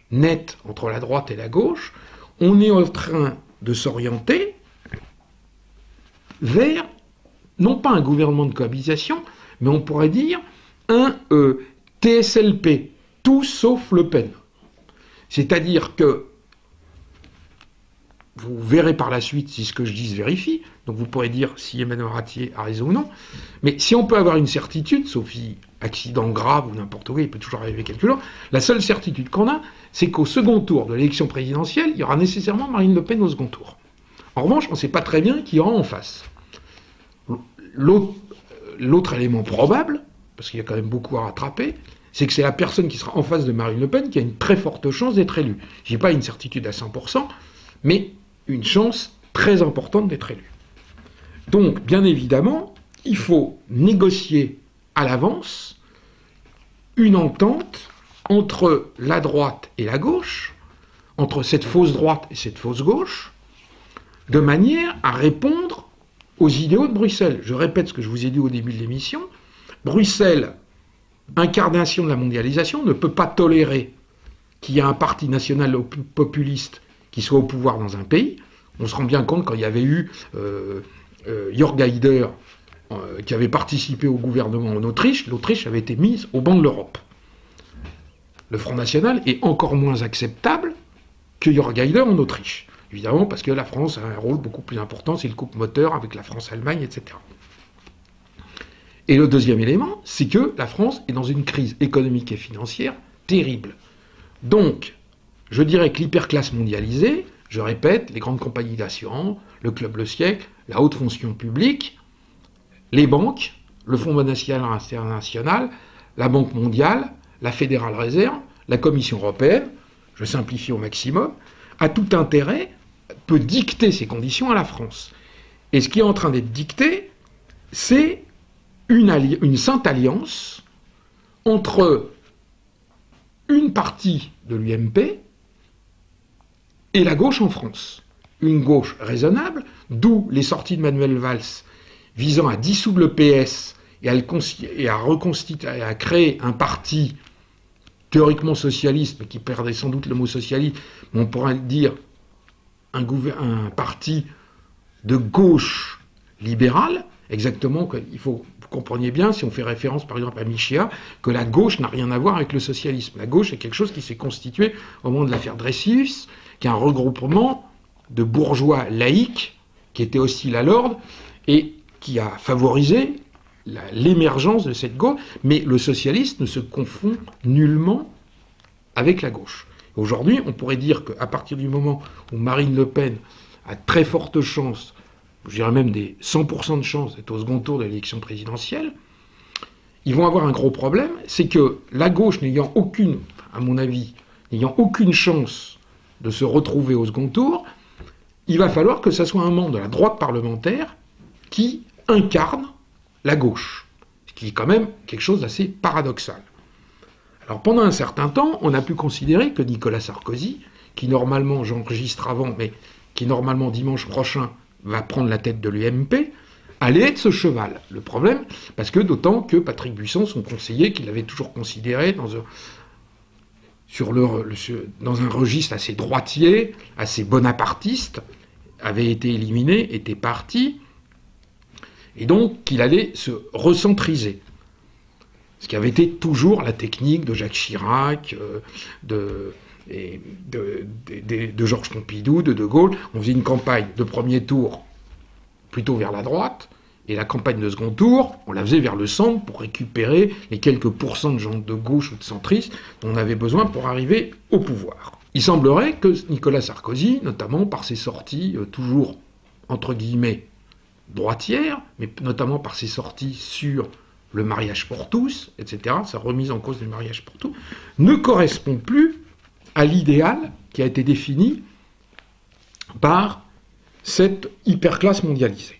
nette entre la droite et la gauche, on est en train de s'orienter vers, non pas un gouvernement de cohabitation, mais on pourrait dire un TSLP, tout sauf Le Pen. C'est-à-dire que, vous verrez par la suite si ce que je dis se vérifie, donc vous pourrez dire si Emmanuel Ratier a raison ou non, mais si on peut avoir une certitude, sauf si accident grave ou n'importe quoi, il peut toujours arriver quelque chose, la seule certitude qu'on a, c'est qu'au second tour de l'élection présidentielle, il y aura nécessairement Marine Le Pen au second tour. En revanche, on ne sait pas très bien qui y aura en face. L'autre élément probable, parce qu'il y a quand même beaucoup à rattraper, c'est que c'est la personne qui sera en face de Marine Le Pen qui a une très forte chance d'être élue. Je n'ai pas une certitude à 100%, mais une chance très importante d'être élue. Donc, bien évidemment, il faut négocier à l'avance une entente entre la droite et la gauche, entre cette fausse droite et cette fausse gauche, de manière à répondre aux idéaux de Bruxelles. Je répète ce que je vous ai dit au début de l'émission. Bruxelles, incarnation de la mondialisation, ne peut pas tolérer qu'il y ait un parti national populiste qui soit au pouvoir dans un pays. On se rend bien compte quand il y avait eu Jörg Haider qui avait participé au gouvernement en Autriche, l'Autriche avait été mise au banc de l'Europe. Le Front National est encore moins acceptable que Jörg Haider en Autriche. Évidemment, parce que la France a un rôle beaucoup plus important, c'est le couple moteur avec la France-Allemagne, etc. Et le deuxième élément, c'est que la France est dans une crise économique et financière terrible. Donc, je dirais que l'hyperclasse mondialisée, je répète, les grandes compagnies d'assurance, le Club Le Siècle, la haute fonction publique, les banques, le Fonds monétaire international, la Banque mondiale, la Fédérale Réserve, la Commission européenne, je simplifie au maximum, a tout intérêt, peut dicter ces conditions à la France. Et ce qui est en train d'être dicté, c'est une sainte alliance entre une partie de l'UMP et la gauche en France. Une gauche raisonnable, d'où les sorties de Manuel Valls visant à dissoudre le PS et à créer un parti théoriquement socialiste, mais qui perdait sans doute le mot socialiste, mais on pourrait dire un parti de gauche libérale, exactement, il faut que vous compreniez bien, si on fait référence par exemple à Michéa, que la gauche n'a rien à voir avec le socialisme. La gauche est quelque chose qui s'est constitué au moment de l'affaire Dreyfus, qui est un regroupement de bourgeois laïcs qui étaient hostiles à l'ordre et qui a favorisé l'émergence de cette gauche, mais le socialiste ne se confond nullement avec la gauche. Aujourd'hui, on pourrait dire qu'à partir du moment où Marine Le Pen a très forte chance, je dirais même des 100% de chance d'être au second tour de l'élection présidentielle, ils vont avoir un gros problème, c'est que la gauche n'ayant aucune, à mon avis, n'ayant aucune chance de se retrouver au second tour, il va falloir que ce soit un membre de la droite parlementaire qui incarne la gauche, ce qui est quand même quelque chose d'assez paradoxal. Alors pendant un certain temps, on a pu considérer que Nicolas Sarkozy, qui normalement, j'enregistre avant, mais qui normalement dimanche prochain va prendre la tête de l'UMP, allait être ce cheval. Le problème, parce que d'autant que Patrick Buisson, son conseiller, qu'il avait toujours considéré dans un registre assez droitier, assez bonapartiste, avait été éliminé, était parti. et donc qu'il allait se recentriser. Ce qui avait été toujours la technique de Jacques Chirac, de Georges Pompidou, de De Gaulle. On faisait une campagne de premier tour plutôt vers la droite, et la campagne de second tour, on la faisait vers le centre pour récupérer les quelques pourcents de gens de gauche ou de centristes dont on avait besoin pour arriver au pouvoir. Il semblerait que Nicolas Sarkozy, notamment par ses sorties toujours, entre guillemets, droitières, mais notamment par ses sorties sur le mariage pour tous, etc., sa remise en cause du mariage pour tous, ne correspond plus à l'idéal qui a été défini par cette hyperclasse mondialisée.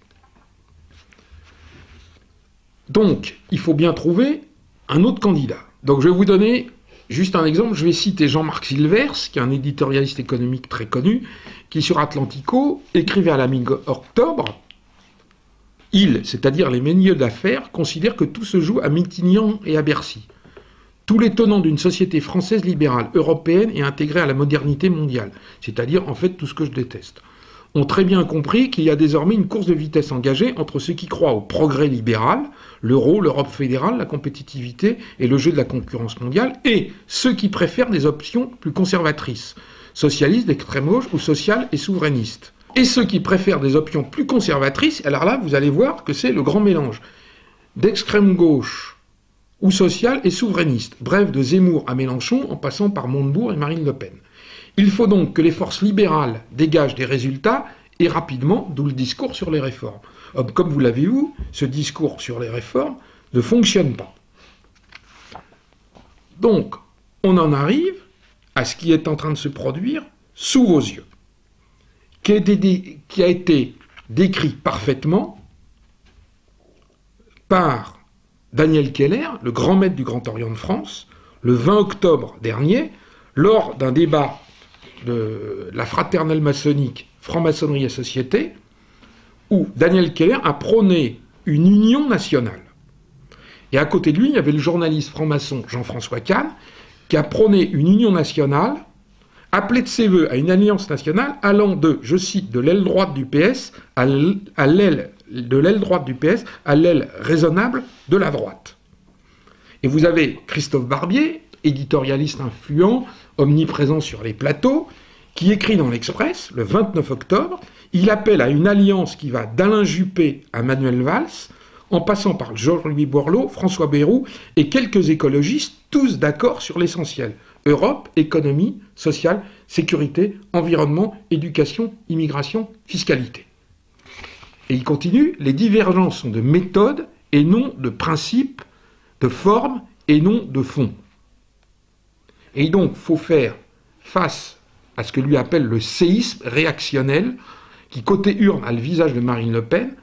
Donc, il faut bien trouver un autre candidat. Donc, je vais vous donner juste un exemple. Je vais citer Jean-Marc Silvers, qui est un éditorialiste économique très connu, qui, sur Atlantico, écrivait à la mi-octobre « Il, c'est-à-dire les milieux d'affaires, considèrent que tout se joue à Matignon et à Bercy. Tous les tenants d'une société française libérale, européenne et intégrée à la modernité mondiale, c'est-à-dire, en fait, tout ce que je déteste, ont très bien compris qu'il y a désormais une course de vitesse engagée entre ceux qui croient au progrès libéral, l'euro, l'Europe fédérale, la compétitivité et le jeu de la concurrence mondiale, et ceux qui préfèrent des options plus conservatrices, socialistes, d'extrême gauche ou sociales et souverainistes. Et ceux qui préfèrent des options plus conservatrices, alors là, vous allez voir que c'est le grand mélange d'extrême gauche ou sociale et souverainiste, bref, de Zemmour à Mélenchon en passant par Montebourg et Marine Le Pen. Il faut donc que les forces libérales dégagent des résultats et rapidement, d'où le discours sur les réformes. Comme vous l'avez vu, ce discours sur les réformes ne fonctionne pas. Donc, on en arrive à ce qui est en train de se produire sous vos yeux, qui a été décrit parfaitement par Daniel Keller, le grand maître du Grand Orient de France, le 20 octobre dernier, lors d'un débat de la fraternelle maçonnique Franc-maçonnerie et société, où Daniel Keller a prôné une union nationale. Et à côté de lui, il y avait le journaliste franc-maçon Jean-François Kahn, qui a prôné une union nationale, appelé de ses voeux à une alliance nationale allant de, je cite, de l'aile droite du PS à l'aile droite du PS à l'aile raisonnable de la droite. Et vous avez Christophe Barbier, éditorialiste influent, omniprésent sur les plateaux, qui écrit dans l'Express, le 29 octobre, il appelle à une alliance qui va d'Alain Juppé à Manuel Valls, en passant par Georges-Louis Borloo, François Bayrou et quelques écologistes, tous d'accord sur l'essentiel. Europe, économie, sociale, sécurité, environnement, éducation, immigration, fiscalité. Et il continue, les divergences sont de méthode et non de principe, de forme et non de fond. Et donc, il faut faire face à ce que lui appelle le séisme réactionnel, qui côté urne a le visage de Marine Le Pen,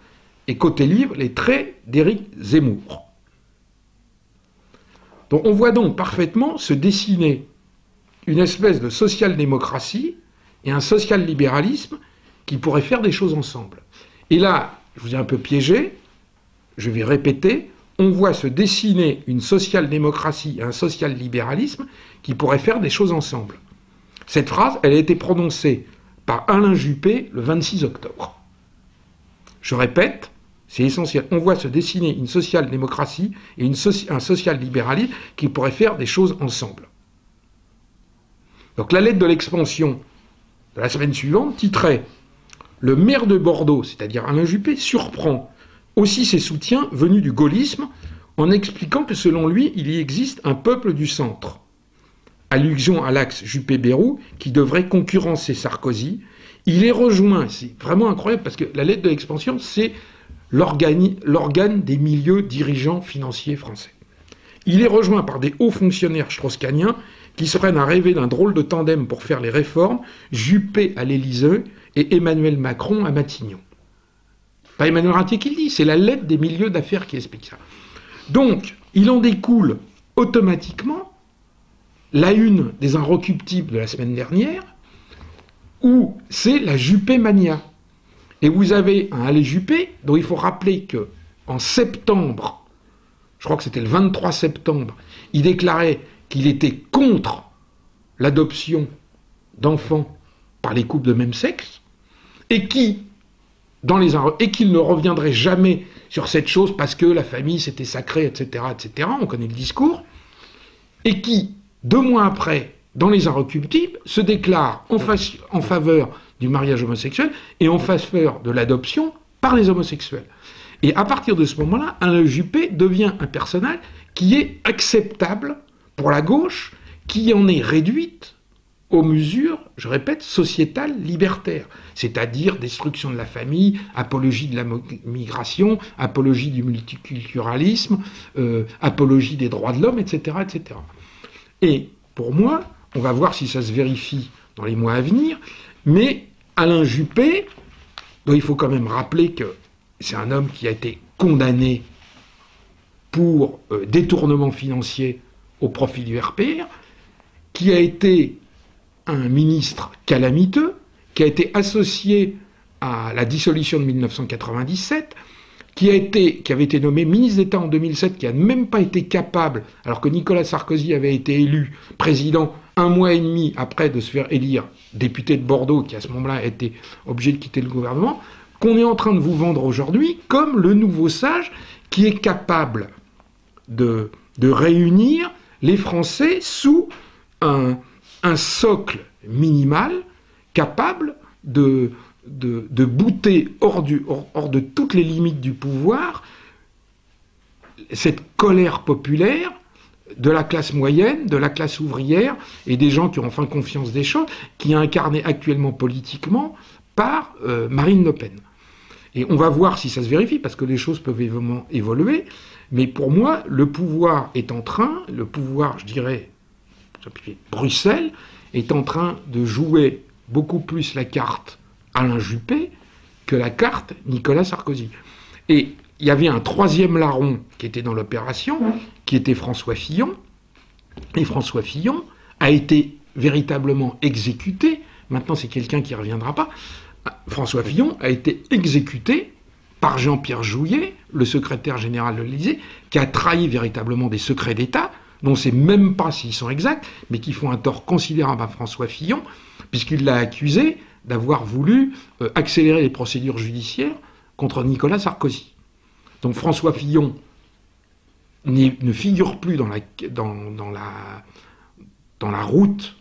et côté livre, les traits d'Éric Zemmour. Donc on voit donc parfaitement se dessiner une espèce de social-démocratie et un social-libéralisme qui pourraient faire des choses ensemble. Et là, je vous ai un peu piégé, je vais répéter, on voit se dessiner une social-démocratie et un social-libéralisme qui pourraient faire des choses ensemble. Cette phrase, elle a été prononcée par Alain Juppé le 26 octobre. Je répète, c'est essentiel. On voit se dessiner une social-démocratie et un social-libéralisme qui pourraient faire des choses ensemble. Donc la lettre de l'expansion de la semaine suivante titrait « Le maire de Bordeaux, c'est-à-dire Alain Juppé, surprend aussi ses soutiens venus du gaullisme en expliquant que selon lui, il y existe un peuple du centre. » Allusion à l'axe Juppé-Bayrou qui devrait concurrencer Sarkozy. Il est rejoint, c'est vraiment incroyable parce que la lettre de l'expansion, c'est l'organe des milieux dirigeants financiers français. Il est rejoint par des hauts fonctionnaires strauss-kahniens qui se prennent à rêver d'un drôle de tandem pour faire les réformes, Juppé à l'Élysée et Emmanuel Macron à Matignon. Pas Emmanuel Ratier qui le dit, c'est la lettre des milieux d'affaires qui explique ça. Donc, il en découle automatiquement la une des Inrecuptibles de la semaine dernière, où c'est la Juppé-mania. Et vous avez un Alain Juppé, dont il faut rappeler qu'en septembre, je crois que c'était le 23 septembre, il déclarait qu'il était contre l'adoption d'enfants par les couples de même sexe, et qui, et qu'il ne reviendrait jamais sur cette chose parce que la famille c'était sacré, etc., etc., on connaît le discours, et qui, 2 mois après, dans les Inrecuptibles, se déclare en faveur du mariage homosexuel et en faveur de l'adoption par les homosexuels. Et à partir de ce moment-là, Alain Juppé devient un personnage qui est acceptable pour la gauche, qui en est réduite aux mesures, je répète, sociétales libertaires, c'est-à-dire destruction de la famille, apologie de la migration, apologie du multiculturalisme, apologie des droits de l'homme, etc., etc. Et pour moi, on va voir si ça se vérifie dans les mois à venir, mais Alain Juppé, dont il faut quand même rappeler que c'est un homme qui a été condamné pour détournement financier au profit du RPR, qui a été un ministre calamiteux, qui a été associé à la dissolution de 1997, qui avait été nommé ministre d'État en 2007, qui n'a même pas été capable, alors que Nicolas Sarkozy avait été élu président 1 mois et demi après de se faire élire député de Bordeaux, qui à ce moment-là a été obligé de quitter le gouvernement, qu'on est en train de vous vendre aujourd'hui comme le nouveau sage qui est capable de réunir les Français sous un socle minimal, capable de bouter hors de toutes les limites du pouvoir cette colère populaire de la classe moyenne, de la classe ouvrière et des gens qui ont enfin confiance des choses, qui est incarné actuellement politiquement par Marine Le Pen. Et on va voir si ça se vérifie, parce que les choses peuvent évoluer, mais pour moi, le pouvoir, je dirais, Bruxelles, est en train de jouer beaucoup plus la carte Alain Juppé que la carte Nicolas Sarkozy. Et il y avait un 3e larron qui était dans l'opération, qui était François Fillon, et François Fillon a été véritablement exécuté. Maintenant, c'est quelqu'un qui ne reviendra pas. François Fillon a été exécuté par Jean-Pierre Jouyet, le secrétaire général de l'Élysée, qui a trahi véritablement des secrets d'État, dont on ne sait même pas s'ils sont exacts, mais qui font un tort considérable à François Fillon, puisqu'il l'a accusé d'avoir voulu accélérer les procédures judiciaires contre Nicolas Sarkozy. Donc François Fillon ne figure plus dans la route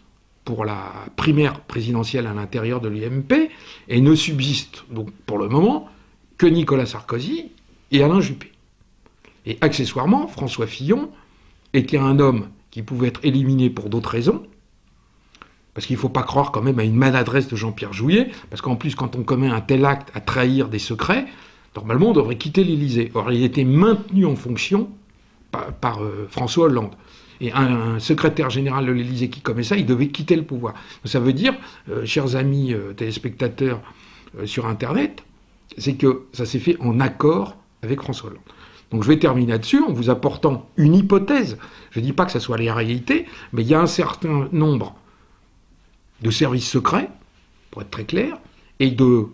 pour la primaire présidentielle à l'intérieur de l'UMP, et ne subsiste donc pour le moment que Nicolas Sarkozy et Alain Juppé. Et accessoirement, François Fillon était un homme qui pouvait être éliminé pour d'autres raisons, parce qu'il ne faut pas croire quand même à une maladresse de Jean-Pierre Jouyet, parce qu'en plus, quand on commet un tel acte à trahir des secrets, normalement, on devrait quitter l'Élysée. Or, il était maintenu en fonction par François Hollande. Et un secrétaire général de l'Élysée qui commet ça, il devait quitter le pouvoir. Ça veut dire, chers amis téléspectateurs sur Internet, c'est que ça s'est fait en accord avec François Hollande. Donc je vais terminer là-dessus en vous apportant une hypothèse. Je ne dis pas que ça soit la réalité, mais il y a un certain nombre de services secrets, pour être très clair, et de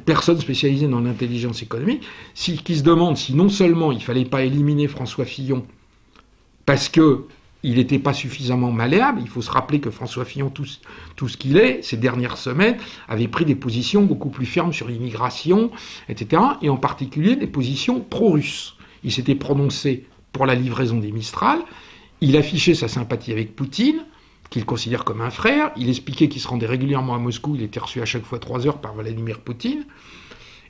personnes spécialisées dans l'intelligence économique, qui se demandent si non seulement il ne fallait pas éliminer François Fillon parce qu'il n'était pas suffisamment malléable. Il faut se rappeler que François Fillon, tout ce qu'il est, ces dernières semaines, avait pris des positions beaucoup plus fermes sur l'immigration, etc., et en particulier des positions pro-russes. Il s'était prononcé pour la livraison des Mistral, il affichait sa sympathie avec Poutine, qu'il considère comme un frère, il expliquait qu'il se rendait régulièrement à Moscou, il était reçu à chaque fois 3 heures par Vladimir Poutine.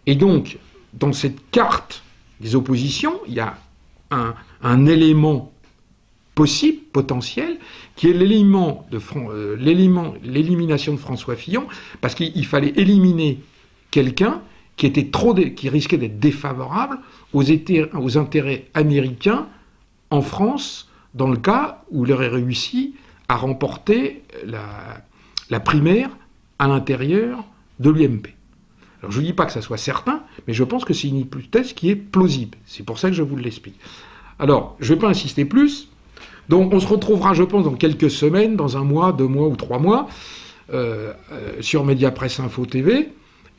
Et donc, dans cette carte des oppositions, il y a un élément possible, potentiel, qui est l'élimination de François Fillon, parce qu'il fallait éliminer quelqu'un qui risquait d'être défavorable aux intérêts américains en France, dans le cas où il aurait réussi à remporter la primaire à l'intérieur de l'UMP. Alors je ne dis pas que ça soit certain, mais je pense que c'est une hypothèse qui est plausible. C'est pour ça que je vous l'explique. Alors, je ne vais pas insister plus. Donc on se retrouvera, je pense, dans quelques semaines, dans 1 mois, 2 mois ou 3 mois, sur Mediapresse Info TV.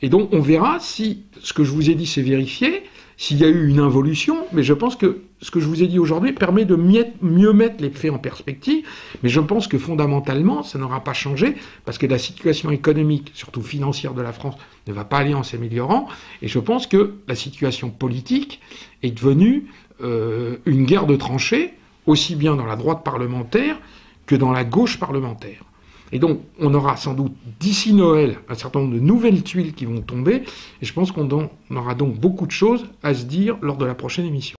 Et donc on verra si ce que je vous ai dit s'est vérifié, s'il y a eu une involution, mais je pense que ce que je vous ai dit aujourd'hui permet de mieux mettre les faits en perspective, mais je pense que fondamentalement, ça n'aura pas changé, parce que la situation économique, surtout financière de la France, ne va pas aller en s'améliorant, et je pense que la situation politique est devenue une guerre de tranchées, aussi bien dans la droite parlementaire que dans la gauche parlementaire. Et donc, on aura sans doute, d'ici Noël, un certain nombre de nouvelles tuiles qui vont tomber, et je pense qu'on aura donc beaucoup de choses à se dire lors de la prochaine émission.